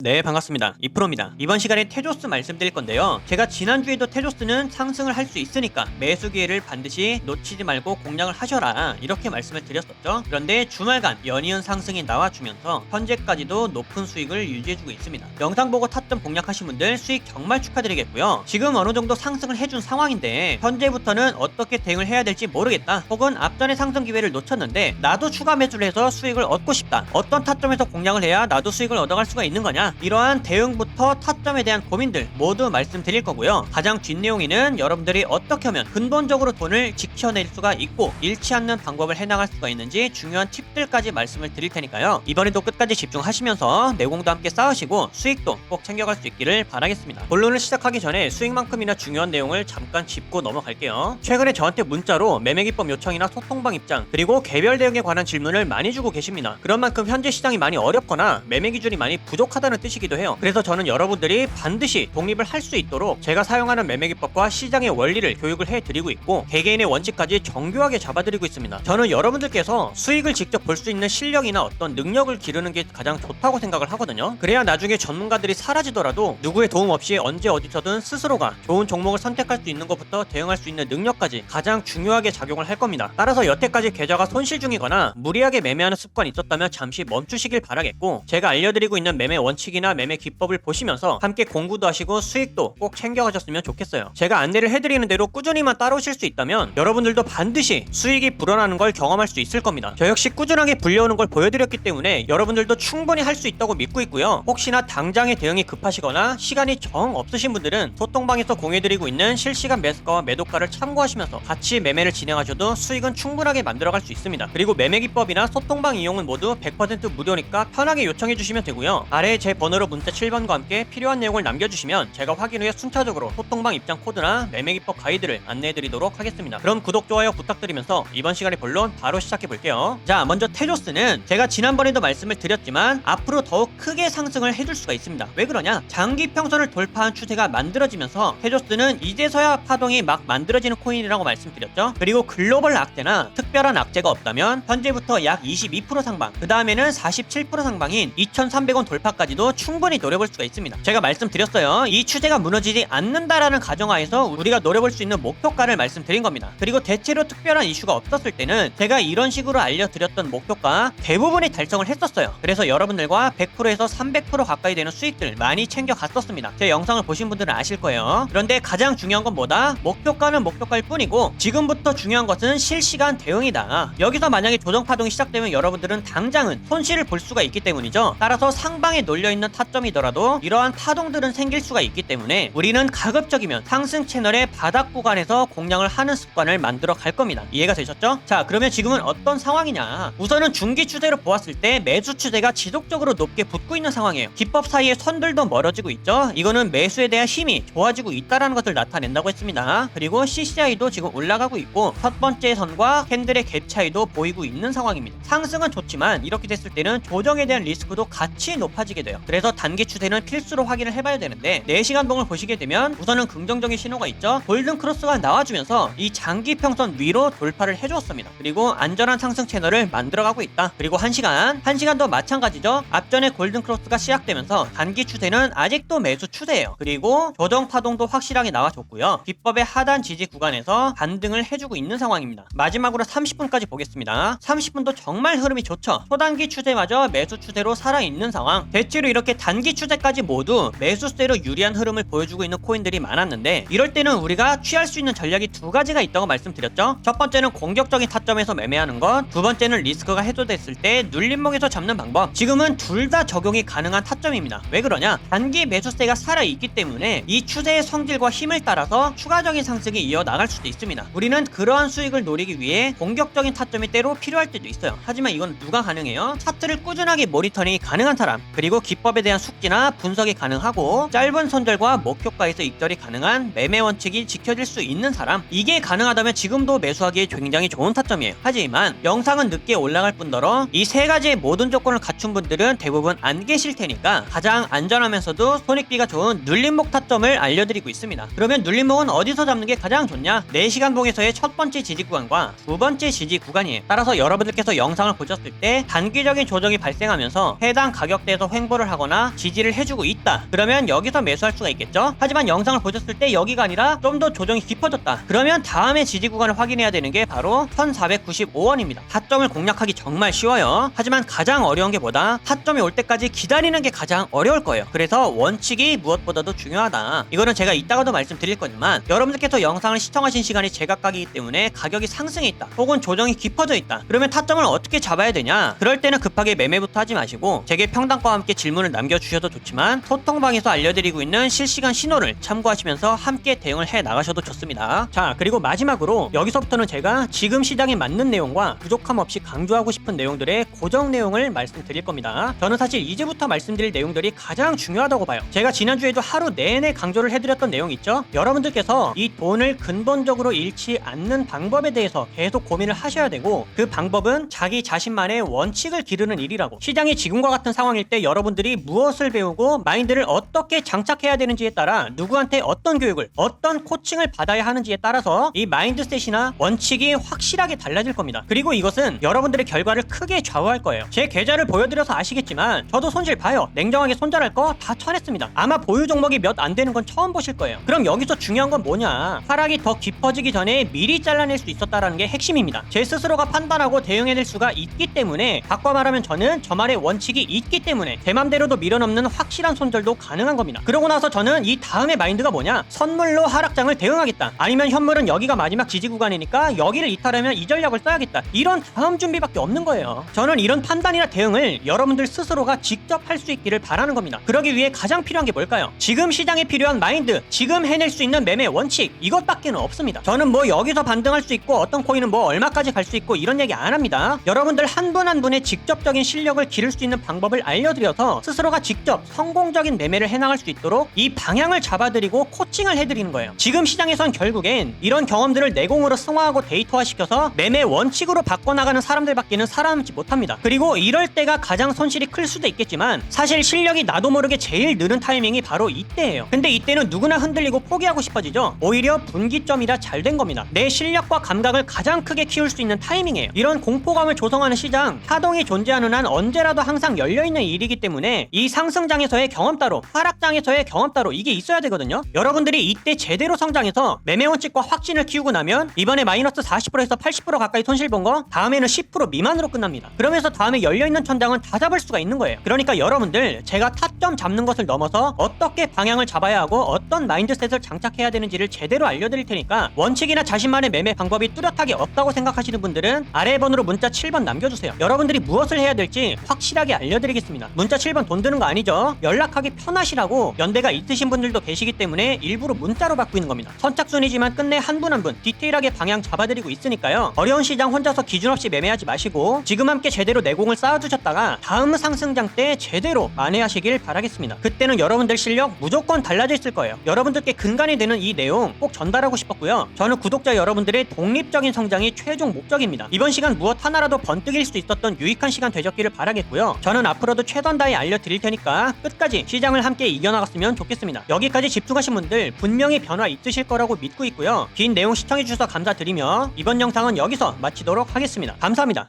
네, 반갑습니다. 이프로입니다. 이번 시간에 테조스 말씀드릴 건데요. 제가 지난주에도 테조스는 상승을 할 수 있으니까 매수 기회를 반드시 놓치지 말고 공략을 하셔라 이렇게 말씀을 드렸었죠. 그런데 주말간 연이은 상승이 나와주면서 현재까지도 높은 수익을 유지해주고 있습니다. 영상 보고 타점 공략하신 분들 수익 정말 축하드리겠고요. 지금 어느 정도 상승을 해준 상황인데 현재부터는 어떻게 대응을 해야 될지 모르겠다, 혹은 앞전에 상승 기회를 놓쳤는데 나도 추가 매수를 해서 수익을 얻고 싶다, 어떤 타점에서 공략을 해야 나도 수익을 얻어갈 수가 있는 거냐, 이러한 대응부터 타점에 대한 고민들 모두 말씀드릴 거고요. 가장 뒷내용에는 여러분들이 어떻게 하면 근본적으로 돈을 지켜낼 수가 있고 잃지 않는 방법을 해나갈 수가 있는지 중요한 팁들까지 말씀을 드릴 테니까요. 이번에도 끝까지 집중하시면서 내공도 함께 쌓으시고 수익도 꼭 챙겨갈 수 있기를 바라겠습니다. 본론을 시작하기 전에 수익만큼이나 중요한 내용을 잠깐 짚고 넘어갈게요. 최근에 저한테 문자로 매매기법 요청이나 소통방 입장, 그리고 개별 대응에 관한 질문을 많이 주고 계십니다. 그런 만큼 현재 시장이 많이 어렵거나 매매 기준이 많이 부족하다는 뜻이기도 해요. 그래서 저는 여러분들이 반드시 독립을 할 수 있도록 제가 사용하는 매매기법과 시장의 원리를 교육을 해드리고 있고 개개인의 원칙까지 정교하게 잡아드리고 있습니다. 저는 여러분들께서 수익을 직접 볼 수 있는 실력이나 어떤 능력을 기르는 게 가장 좋다고 생각을 하거든요. 그래야 나중에 전문가들이 사라지더라도 누구의 도움 없이 언제 어디서든 스스로가 좋은 종목을 선택할 수 있는 것부터 대응할 수 있는 능력까지 가장 중요하게 작용을 할 겁니다. 따라서 여태까지 계좌가 손실 중이거나 무리하게 매매하는 습관이 있었다면 잠시 멈추시길 바라겠고, 제가 알려드리고 있는 매매 원칙이나 매매 기법을 보시면서 함께 공부도 하시고 수익도 꼭 챙겨가셨으면 좋겠어요. 제가 안내를 해드리는 대로 꾸준히만 따라오실 수 있다면 여러분들도 반드시 수익이 불어나는 걸 경험할 수 있을 겁니다. 저 역시 꾸준하게 불려오는 걸 보여드렸기 때문에 여러분들도 충분히 할 수 있다고 믿고 있고요. 혹시나 당장의 대응이 급하시거나 시간이 정 없으신 분들은 소통방에서 공유해드리고 있는 실시간 매수가와 매도가를 참고하시면서 같이 매매를 진행하셔도 수익은 충분하게 만들어갈 수 있습니다. 그리고 매매 기법이나 소통방 이용은 모두 100% 무료니까 편하게 요청해주시면 되고요. 아래에 제 번호로 문자 7번과 함께 필요한 내용을 남겨주시면 제가 확인 후에 순차적으로 소통방 입장 코드나 매매기법 가이드를 안내해드리도록 하겠습니다. 그럼 구독, 좋아요 부탁드리면서 이번 시간의 본론 바로 시작해볼게요. 자, 먼저 테조스는 제가 지난번에도 말씀을 드렸지만 앞으로 더욱 크게 상승을 해줄 수가 있습니다. 왜 그러냐? 장기 평선을 돌파한 추세가 만들어지면서 테조스는 이제서야 파동이 막 만들어지는 코인이라고 말씀드렸죠. 그리고 글로벌 악재나 특별한 악재가 없다면 현재부터 약 22% 상방, 그 다음에는 47% 상방인 2,300원 돌파까지도 충분히 노려볼 수가 있습니다. 제가 말씀드렸어요. 이 추세가 무너지지 않는다라는 가정하에서 우리가 노려볼 수 있는 목표가를 말씀드린 겁니다. 그리고 대체로 특별한 이슈가 없었을 때는 제가 이런 식으로 알려드렸던 목표가 대부분이 달성을 했었어요. 그래서 여러분들과 100%에서 300% 가까이 되는 수익들 많이 챙겨갔었습니다. 제 영상을 보신 분들은 아실 거예요. 그런데 가장 중요한 건 뭐다? 목표가는 목표가일 뿐이고 지금부터 중요한 것은 실시간 대응이다. 여기서 만약에 조정파동이 시작되면 여러분들은 당장은 손실을 볼 수가 있기 때문이죠. 따라서 상방에 놓려있는 타점이더라도 이러한 파동들은 생길 수가 있기 때문에 우리는 가급적이면 상승 채널의 바닥 구간에서 공략을 하는 습관을 만들어 갈 겁니다. 이해가 되셨죠? 자, 그러면 지금은 어떤 상황이냐? 우선은 중기 추세로 보았을 때 매수 추세가 지속적으로 높게 붙고 있는 상황이에요. 기법 사이에 선들도 멀어지고 있죠. 이거는 매수에 대한 힘이 좋아지고 있다는 것을 나타낸다고 했습니다. 그리고 CCI도 지금 올라가고 있고 첫 번째 선과 캔들의 갭 차이도 보이고 있는 상황입니다. 상승은 좋지만 이렇게 됐을 때는 조정에 대한 리스크도 같이 높아지게 돼요. 그래서 단기 추세는 필수로 확인을 해봐야 되는데 4시간 봉을 보시게 되면 우선은 긍정적인 신호가 있죠. 골든 크로스가 나와주면서 이 장기 평선 위로 돌파를 해주었습니다. 그리고 안전한 상승 채널을 만들어가고 있다. 그리고 1시간도 마찬가지죠. 앞전에 골든 크로스가 시작되면서 단기 추세는 아직도 매수 추세예요. 그리고 조정 파동도 확실하게 나와줬고요. 기법의 하단 지지 구간에서 반등을 해주고 있는 상황입니다. 마지막으로 30분까지 보겠습니다. 30분도 정말 흐름이 좋죠. 초단기 추세마저 매수 추세로 살아있는 상황. 대체로 이렇게 단기 추세까지 모두 매수세로 유리한 흐름을 보여주고 있는 코인들이 많았는데 이럴 때는 우리가 취할 수 있는 전략이 두 가지가 있다고 말씀드렸죠. 첫 번째는 공격적인 타점에서 매매하는 것, 두 번째는 리스크가 해소됐을 때 눌림목에서 잡는 방법. 지금은 둘 다 적용이 가능한 타점입니다. 왜 그러냐? 단기 매수세가 살아있기 때문에 이 추세의 성질과 힘을 따라서 추가적인 상승이 이어나갈 수도 있습니다. 우리는 그러한 수익을 노리기 위해 공격적인 타점이 때로 필요할 때도 있어요. 하지만 이건 누가 가능해요? 차트를 꾸준하게 모니터링이 가능한 사람, 그리고 기법에 대한 숙지나 분석이 가능하고 짧은 손절과 목표가에서 익절이 가능한 매매 원칙이 지켜질 수 있는 사람, 이게 가능하다면 지금도 매수하기에 굉장히 좋은 타점이에요. 하지만 영상은 늦게 올라갈 뿐더러 이 세 가지의 모든 조건을 갖춘 분들은 대부분 안 계실 테니까 가장 안전하면서도 손익비가 좋은 눌림목 타점을 알려드리고 있습니다. 그러면 눌림목은 어디서 잡는 게 가장 좋냐? 4시간 봉에서의 첫 번째 지지 구간과 두 번째 지지 구간이에요. 따라서 여러분들께서 영상을 보셨을 때 단기적인 조정이 발생하면서 해당 가격대에서 횡보를 상승을 하거나 지지를 해주고 있다. 그러면 여기서 매수할 수가 있겠죠. 하지만 영상을 보셨을 때 여기가 아니라 좀 더 조정이 깊어졌다. 그러면 다음에 지지 구간을 확인해야 되는 게 바로 1495원입니다. 타점을 공략하기 정말 쉬워요. 하지만 가장 어려운 게 뭐다? 타점이 올 때까지 기다리는 게 가장 어려울 거예요. 그래서 원칙이 무엇보다도 중요하다. 이거는 제가 이따가도 말씀드릴 거지만 여러분들께서 영상을 시청하신 시간이 제각각이기 때문에 가격이 상승해 있다 혹은 조정이 깊어져 있다. 그러면 타점을 어떻게 잡아야 되냐? 그럴 때는 급하게 매매부터 하지 마시고 제게 평단과 함께 질문을 남겨주셔도 좋지만 소통방에서 알려드리고 있는 실시간 신호를 참고하시면서 함께 대응을 해 나가셔도 좋습니다. 자, 그리고 마지막으로 여기서부터는 제가 지금 시장에 맞는 내용과 부족함 없이 강조하고 싶은 내용들의 고정 내용을 말씀드릴 겁니다. 저는 사실 이제부터 말씀드릴 내용들이 가장 중요하다고 봐요. 제가 지난주에도 하루 내내 강조를 해드렸던 내용 있죠? 여러분들께서 이 돈을 근본적으로 잃지 않는 방법에 대해서 계속 고민을 하셔야 되고, 그 방법은 자기 자신만의 원칙을 기르는 일이라고. 시장이 지금과 같은 상황일 때 여러분들이 무엇을 배우고 마인드를 어떻게 장착해야 되는지에 따라 누구한테 어떤 교육을, 어떤 코칭을 받아야 하는지에 따라서 이 마인드셋이나 원칙이 확실하게 달라질 겁니다. 그리고 이것은 여러분들의 결과를 크게 좌우할 거예요. 제 계좌를 보여드려서 아시겠지만 저도 손실 봐요. 냉정하게 손절할 거 다 쳐냈습니다. 아마 보유 종목이 몇 안 되는 건 처음 보실 거예요. 그럼 여기서 중요한 건 뭐냐? 하락이 더 깊어지기 전에 미리 잘라낼 수 있었다라는 게 핵심입니다. 제 스스로가 판단하고 대응해낼 수가 있기 때문에, 바꿔 말하면 저는 저만의 원칙이 있기 때문에 제 맘대로도 밀어넘는 확실한 손절도 가능한 겁니다. 그러고 나서 저는 이 다음의 마인드가 뭐냐? 선물로 하락장을 대응하겠다. 아니면 현물은 여기가 마지막 지지 구간이니까 여기를 이탈하면 이 전략을 써야겠다. 이런 다음 준비밖에 없는 거예요. 저는 이런 판단이나 대응을 여러분들 스스로가 직접 할 수 있기를 바라는 겁니다. 그러기 위해 가장 필요한 게 뭘까요? 지금 시장에 필요한 마인드, 지금 해낼 수 있는 매매 원칙, 이것밖에는 없습니다. 저는 뭐 여기서 반등할 수 있고 어떤 코인은 뭐 얼마까지 갈 수 있고 이런 얘기 안 합니다. 여러분들 한 분 한 분의 직접적인 실력을 기를 수 있는 방법을 알려드려서 스스로가 직접 성공적인 매매를 해나갈 수 있도록 이 방향을 잡아드리고 코칭을 해드리는 거예요. 지금 시장에선 결국엔 이런 경험들을 내공으로 승화하고 데이터화시켜서 매매 원칙으로 바꿔나가는 사람들밖에는 살아남지 못합니다. 그리고 이럴 때가 가장 손실이 클 수도 있겠지만 사실 실력이 나도 모르게 제일 느는 타이밍이 바로 이때예요. 근데 이때는 누구나 흔들리고 포기하고 싶어지죠. 오히려 분기점이라 잘 된 겁니다. 내 실력과 감각을 가장 크게 키울 수 있는 타이밍이에요. 이런 공포감을 조성하는 시장, 파동이 존재하는 한 언제라도 항상 열려있는 일이기 때문에 이 상승장에서의 경험 따로, 하락장에서의 경험 따로, 이게 있어야 되거든요. 여러분들이 이때 제대로 성장해서 매매 원칙과 확신을 키우고 나면 이번에 마이너스 40%에서 80% 가까이 손실 본 거 다음에는 10% 미만으로 끝납니다. 그러면서 다음에 열려있는 천장은 다 잡을 수가 있는 거예요. 그러니까 여러분들, 제가 타점 잡는 것을 넘어서 어떻게 방향을 잡아야 하고 어떤 마인드셋을 장착해야 되는지를 제대로 알려드릴 테니까, 원칙이나 자신만의 매매 방법이 뚜렷하게 없다고 생각하시는 분들은 아래 번호로 문자 7번 남겨주세요. 여러분들이 무엇을 해야 될지 확실하게 알려드리겠습니다. 문자 7번 돈 드는 거 아니죠? 연락하기 편하시라고 연대가 있으신 분들도 계시기 때문에 일부러 문자로 바꾸는 겁니다. 선착순이지만 끝내 한 분 한 분 디테일하게 방향 잡아드리고 있으니까요. 어려운 시장 혼자서 기준 없이 매매하지 마시고 지금 함께 제대로 내공을 쌓아두셨다가 다음 상승장 때 제대로 만회하시길 바라겠습니다. 그때는 여러분들 실력 무조건 달라져 있을 거예요. 여러분들께 근간이 되는 이 내용 꼭 전달하고 싶었고요. 저는 구독자 여러분들의 독립적인 성장이 최종 목적입니다. 이번 시간 무엇 하나라도 번뜩일 수 있었던 유익한 시간 되셨기를 바라겠고요. 저는 앞으로도 최선 다해 알려드릴 테니까 끝까지 시장을 함께 이겨나갔으면 좋겠습니다. 여기까지 집중하신 분들 분명히 변화 있으실 거라고 믿고 있고요. 긴 내용 시청해주셔서 감사드리며 이번 영상은 여기서 마치도록 하겠습니다. 감사합니다.